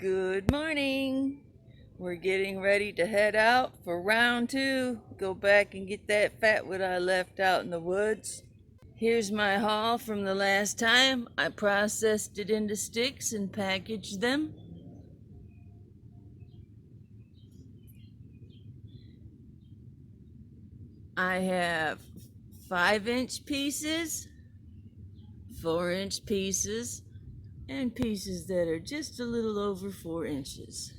Good morning. We're getting ready to head out for round 2. Go back and get that fatwood I left out in the woods. Here's my haul from the last time. I processed it into sticks and packaged them. I have 5-inch pieces, 4-inch pieces, and pieces that are just a little over 4 inches.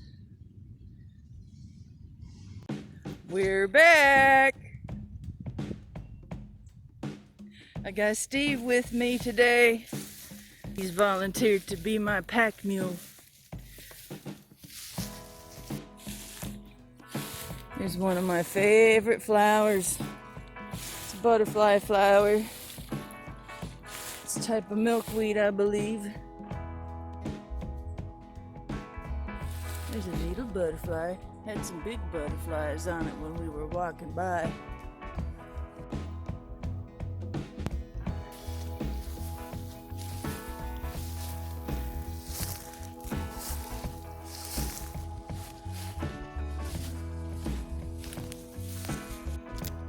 We're back! I got Steve with me today. He's volunteered to be my pack mule. Here's one of my favorite flowers. It's a butterfly flower. It's a type of milkweed, I believe. There's a little butterfly. Had some big butterflies on it when we were walking by.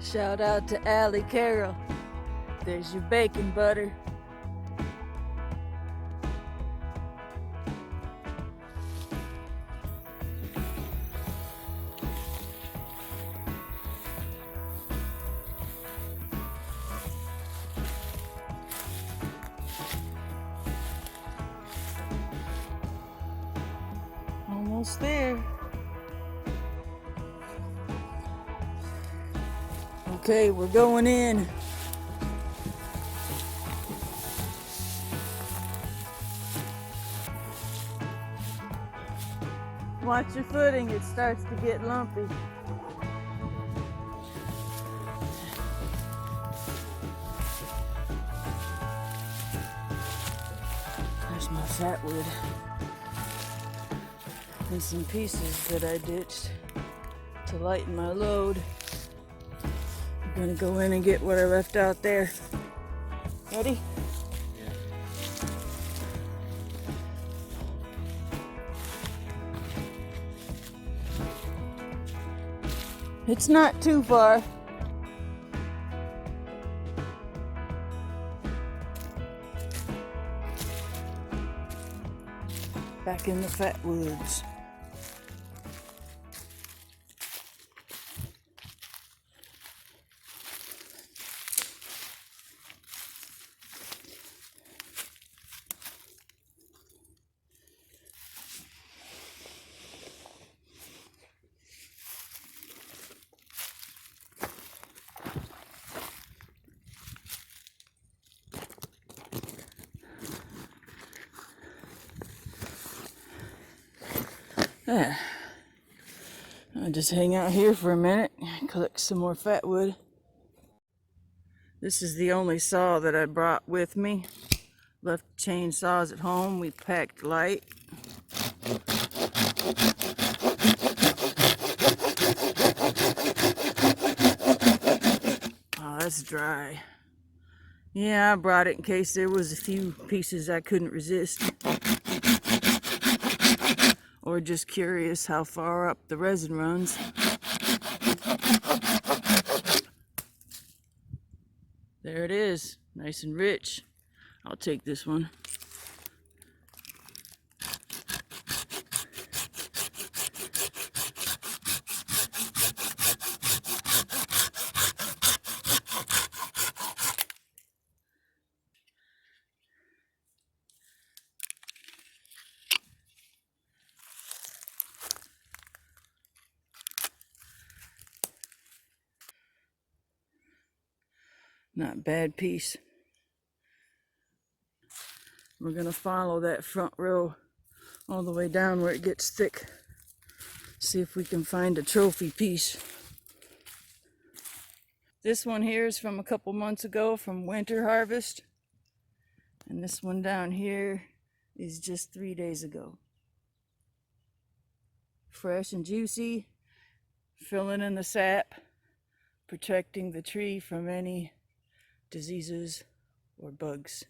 Shout out to Allie Carroll. There's your bacon butter. Almost there. Okay, we're going in. Watch your footing, it starts to get lumpy. There's my fatwood. And some pieces that I ditched to lighten my load. I'm gonna go in and get what I left out there. Ready? It's not too far. Back in the Fatwoods. I'll just hang out here for a minute, collect some more fatwood. This is the only saw that I brought with me. Left chainsaws at home, we packed light. Oh, that's dry. Yeah, I brought it in case there was a few pieces I couldn't resist. Or just curious how far up the resin runs. There it is, nice and rich. I'll take this one. Not a bad piece. We're gonna follow that front row all the way down where it gets thick. See if we can find a trophy piece. This one here is from a couple months ago from winter harvest. And this one down here is just 3 days ago. Fresh and juicy, filling in the sap, protecting the tree from any diseases or bugs.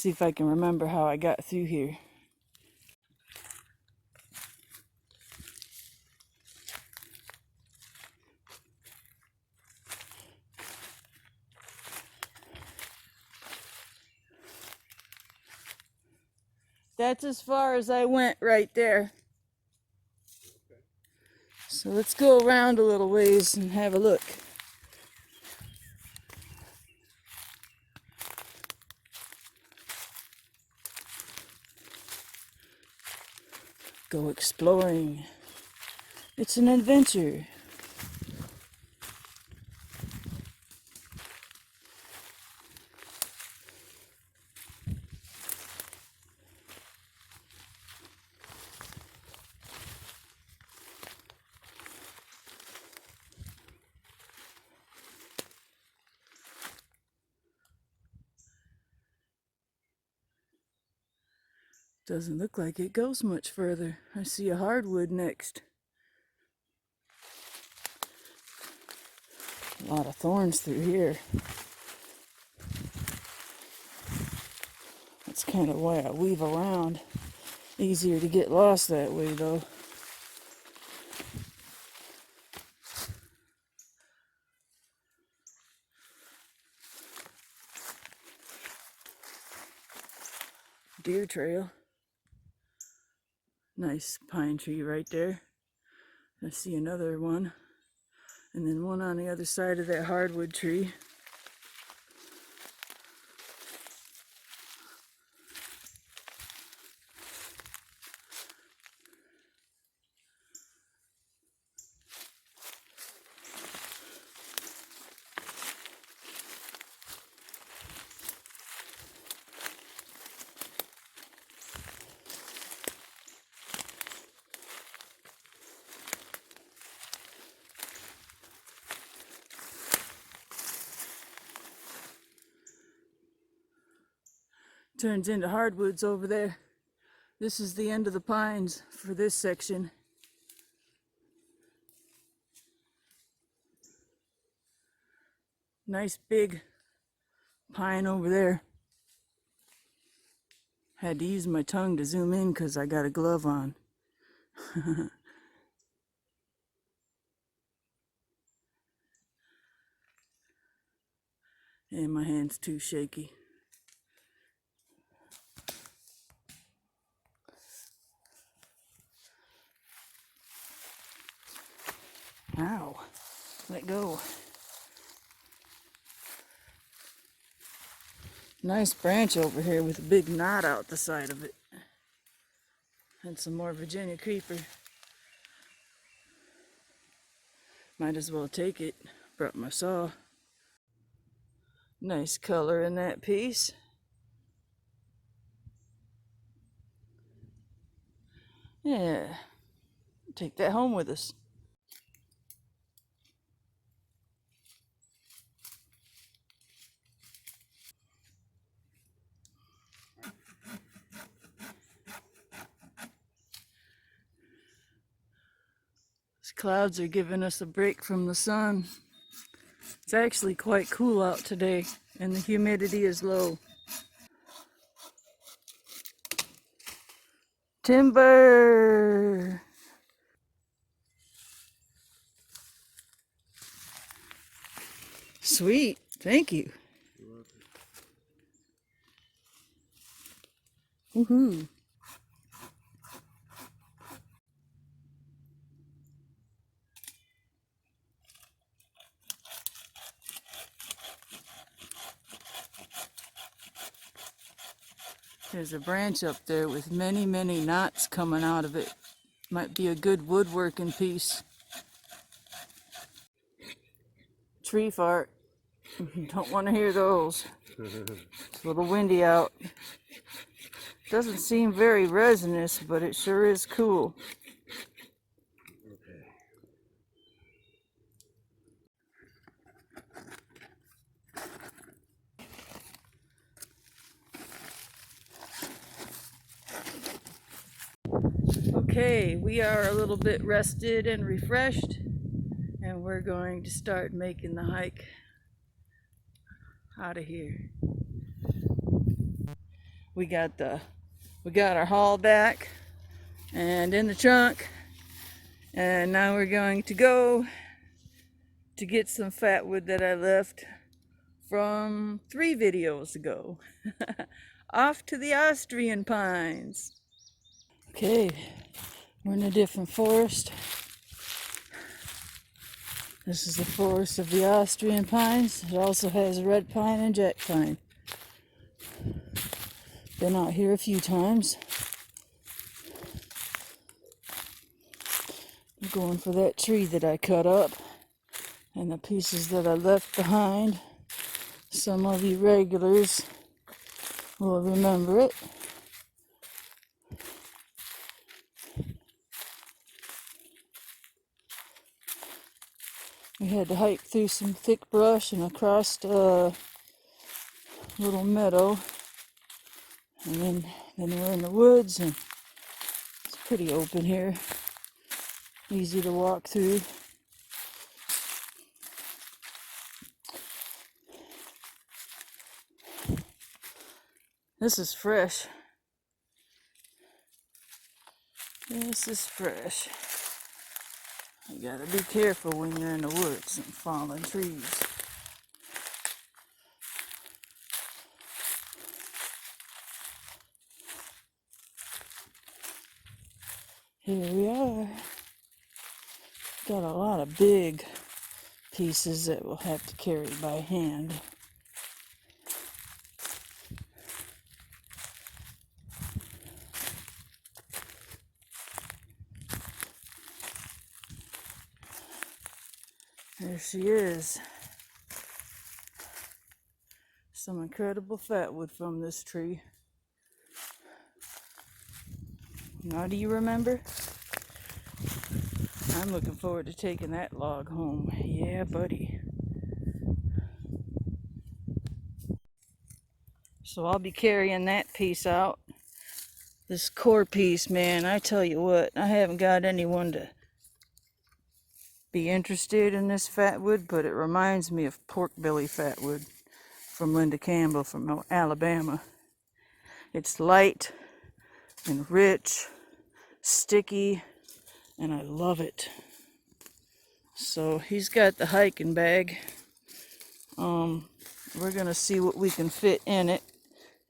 See if I can remember how I got through here. That's as far as I went right there. So let's go around a little ways and have a look. Go exploring. It's an adventure. Doesn't look like it goes much further. I see a hardwood next. A lot of thorns through here. That's kind of why I weave around. Easier to get lost that way though. Deer trail. Nice pine tree right there. I see another one. And then one on the other side of that hardwood tree. Turns into hardwoods over there. This is the end of the pines for this section. Nice big pine over there. Had to use my tongue to zoom in because I got a glove on. And my hand's too shaky. Ow, let go. Nice branch over here with a big knot out the side of it. And some more Virginia creeper. Might as well take it. Brought my saw. Nice color in that piece. Yeah, take that home with us. These clouds are giving us a break from the sun. It's actually quite cool out today, and the humidity is low. Timber! Sweet, thank you. Woohoo! There's a branch up there with many, many knots coming out of it. Might be a good woodworking piece. Tree fart. Don't want to hear those. It's a little windy out. Doesn't seem very resinous, but it sure is cool. Okay, we are a little bit rested and refreshed, and we're going to start making the hike out of here. we got our haul back and in the trunk, and now we're going to go to get some fatwood that I left from 3 videos ago. Off to the Austrian pines. Okay, we're in a different forest. This is the forest of the Austrian pines. It also has red pine and jack pine. Been out here a few times. I'm going for that tree that I cut up and the pieces that I left behind. Some of you regulars will remember it. We had to hike through some thick brush and across a little meadow, and then we're in the woods, and it's pretty open here, easy to walk through. This is fresh. This is fresh. You gotta be careful when you're in the woods and fallen trees. Here we are. Got a lot of big pieces that we'll have to carry by hand. There she is. Some incredible fatwood from this tree. Now, do you remember? I'm looking forward to taking that log home. Yeah, buddy. So I'll be carrying that piece out. This core piece, man, I tell you what, I haven't got anyone to be interested in this fatwood, but it reminds me of pork belly fatwood from Linda Campbell from Alabama. It's light and rich, sticky, and I love it. So he's got the hiking bag. We're gonna see what we can fit in it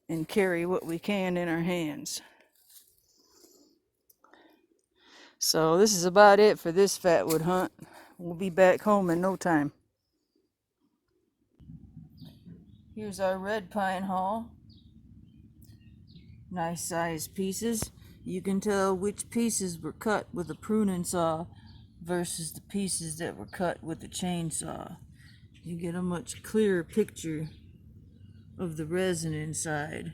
and carry what we can in our hands. So this is about it for this fatwood hunt. We'll be back home in no time. Here's our red pine haul. Nice sized pieces. You can tell which pieces were cut with a pruning saw versus the pieces that were cut with the chainsaw. You get a much clearer picture of the resin inside.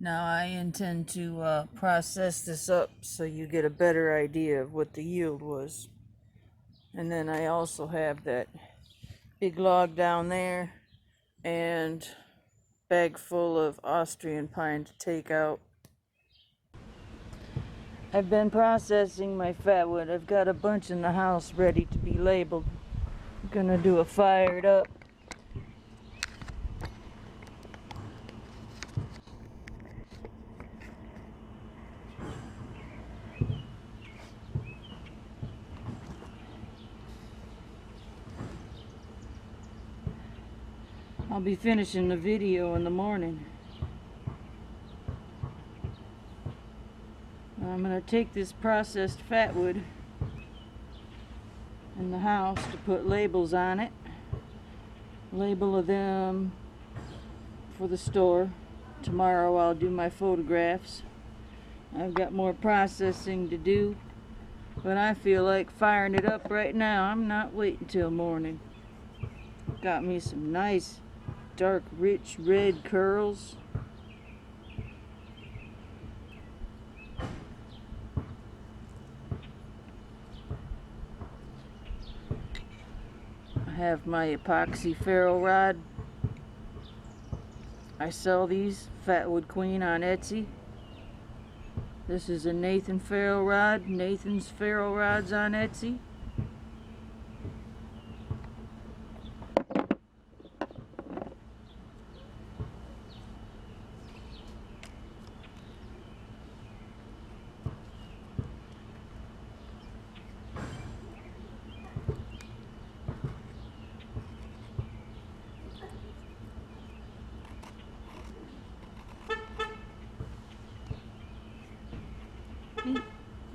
Now I intend to process this up so you get a better idea of what the yield was. And then I also have that big log down there and bag full of Austrian pine to take out. I've been processing my fatwood. I've got a bunch in the house ready to be labeled. I'm gonna do a fired up. I'll be finishing the video in the morning. I'm going to take this processed fatwood in the house to put labels on it. Label of them for the store. Tomorrow I'll do my photographs. I've got more processing to do, but I feel like firing it up right now. I'm not waiting till morning. Got me some nice dark rich red curls. I have my epoxy ferro rod. I sell these Fatwood Queen on Etsy. This is a Nathan ferro rod. Nathan's ferro rods on Etsy.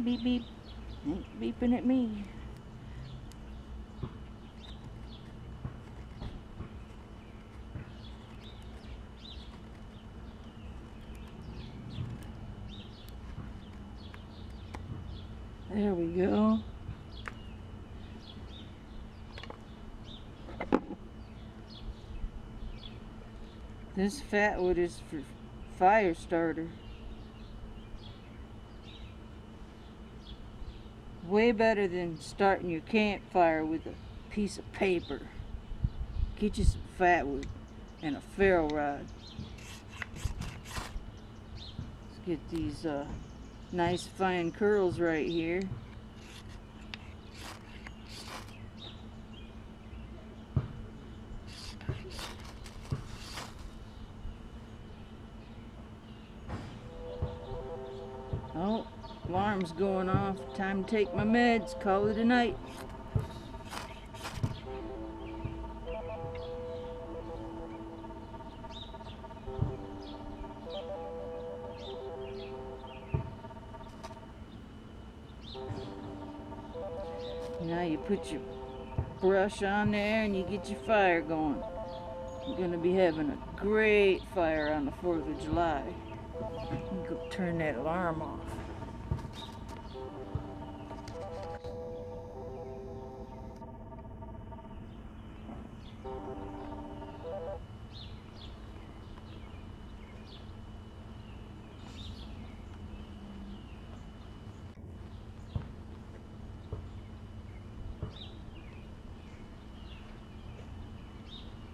Beep beep. Ain't beeping at me. There we go. This fatwood is for fire starter. Way better than starting your campfire with a piece of paper. Get you some fatwood and a ferro rod. Let's get these nice fine curls right here. Oh, alarm's going off. Time to take my meds. Call it a night. Now you put your brush on there and you get your fire going. You're going to be having a great fire on the 4th of July. Let me go turn that alarm off.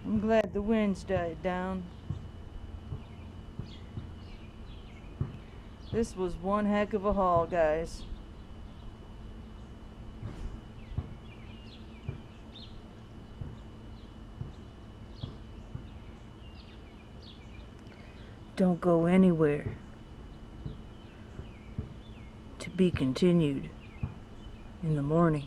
I'm glad the winds died down. This was one heck of a haul, guys. Don't go anywhere. To be continued in the morning.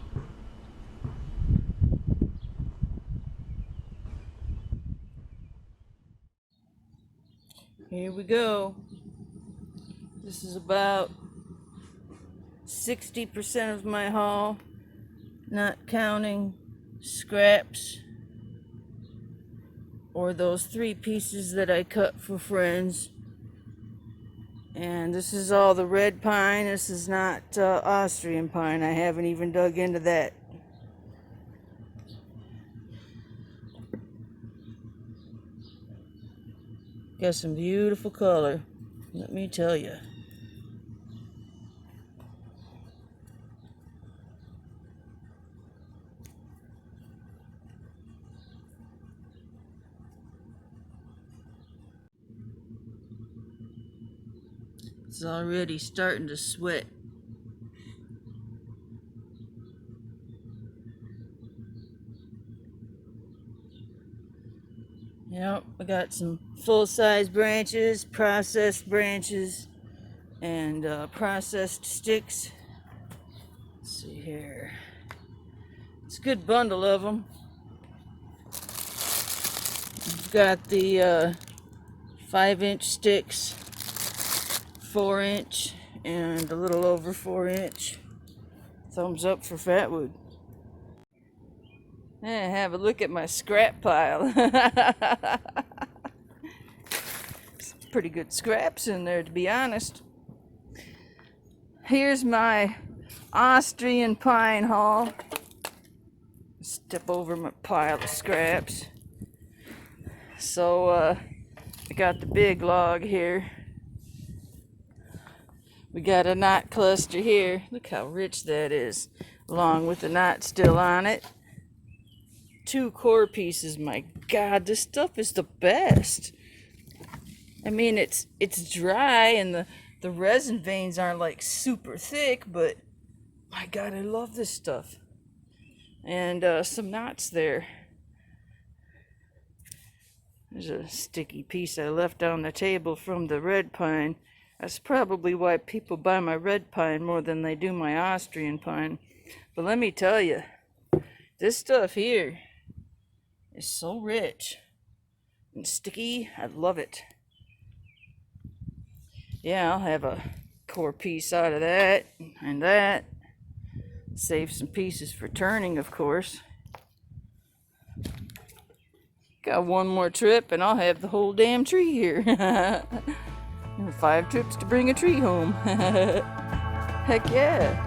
Here we go. This is about 60% of my haul, not counting scraps or those 3 pieces that I cut for friends. And this is all the red pine. This is not Austrian pine. I haven't even dug into that. Got some beautiful color, let me tell you. It's already starting to sweat. Yep, I got some full-size branches, processed branches, and processed sticks. Let's see here. It's a good bundle of them. We've got the 5-inch sticks, 4-inch, and a little over 4-inch. Thumbs up for Fatwood. And have a look at my scrap pile. Pretty good scraps in there, to be honest. Here's my Austrian pine haul. Step over my pile of scraps. So I got the big log here. We got a knot cluster here. Look how rich that is, along with the knot still on it. 2 core pieces. My God, this stuff is the best. I mean, it's dry and the resin veins aren't like super thick, but my God, I love this stuff. And some knots there. There's a sticky piece I left on the table from the red pine. That's probably why people buy my red pine more than they do my Austrian pine. But let me tell you, this stuff here is so rich and sticky. I love it. Yeah, I'll have a core piece out of that and that. Save some pieces for turning, of course. Got one more trip and I'll have the whole damn tree here. 5 trips to bring a tree home. Heck yeah.